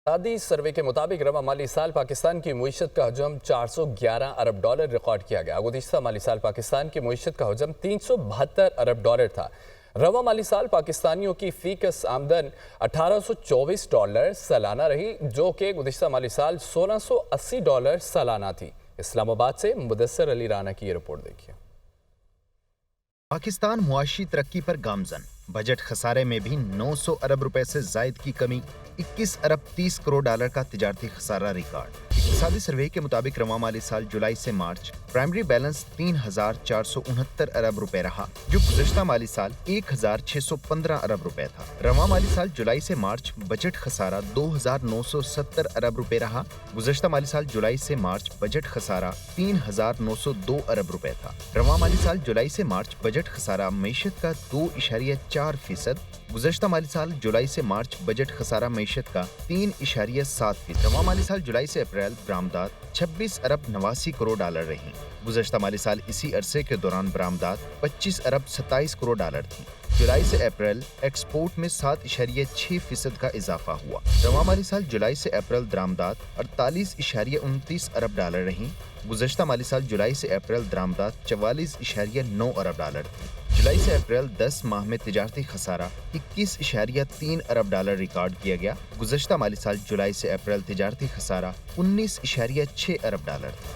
इक़्तिसादी सर्वे के मुताबिक रवा माली साल पाकिस्तान की मईशत का हजम 411 अरब डॉलर रिकॉर्ड किया गया। गुज़िश्ता माली साल पाकिस्तान की मईशत का हजम 372 अरब डॉलर था। रवा माली साल पाकिस्तानियों की फीकस आमदन 1824 डॉलर सालाना रही, जो कि गुज़िश्ता माली साल 1680 डॉलर सालाना थी। इस्लामाबाद से मुदस्सर अली राना की ये रिपोर्ट देखिए। पाकिस्तान मुआशी तरक्की पर गामजन, बजट खसारे में भी 900 अरब रुपए से जायद की कमी, 21 अरब 30 करोड़ डॉलर का तिजारती खसारा रिकॉर्ड। इक़्तिसादी सर्वे के मुताबिक रवा माली साल जुलाई से मार्च प्राइमरी बैलेंस 3469 अरब रुपए रहा, जो गुज़श्ता माली साल 1615 अरब रुपए था। रवा माली साल जुलाई से मार्च बजट खसारा 2970 अरब रुपए रहा। गुज़श्ता माली साल जुलाई से मार्च बजट खसारा 3902 अरब रुपए था। रवा माली साल जुलाई से मार्च बजट खसारा मईशत का 2.4%। गुज़श्ता माली साल जुलाई से मार्च बजट खसारा मईशत का 3.7%। रवा माली साल जुलाई से अप्रैल बरामदात 26 अरब 89 करोड़ डॉलर रही। गुज़श्ता माली साल इसी अरसे के दौरान बरामदात 25 अरब 27 करोड़ डॉलर थी। जुलाई से अप्रैल एक्सपोर्ट में 7.6% का इजाफा हुआ। रवा माली साल जुलाई से अप्रैल दरामदात 48.29 अरब डॉलर रही। गुज़श्ता माली साल जुलाई से अप्रैल दरामदात 44.9 अरब डॉलर थी। जुलाई से अप्रैल 10 माह में तिजारती खसारा 21.3 अरब डॉलर रिकॉर्ड किया गया। गुज़श्ता माली साल जुलाई से अप्रैल तिजारती खसारा 19.6 अरब डॉलर था।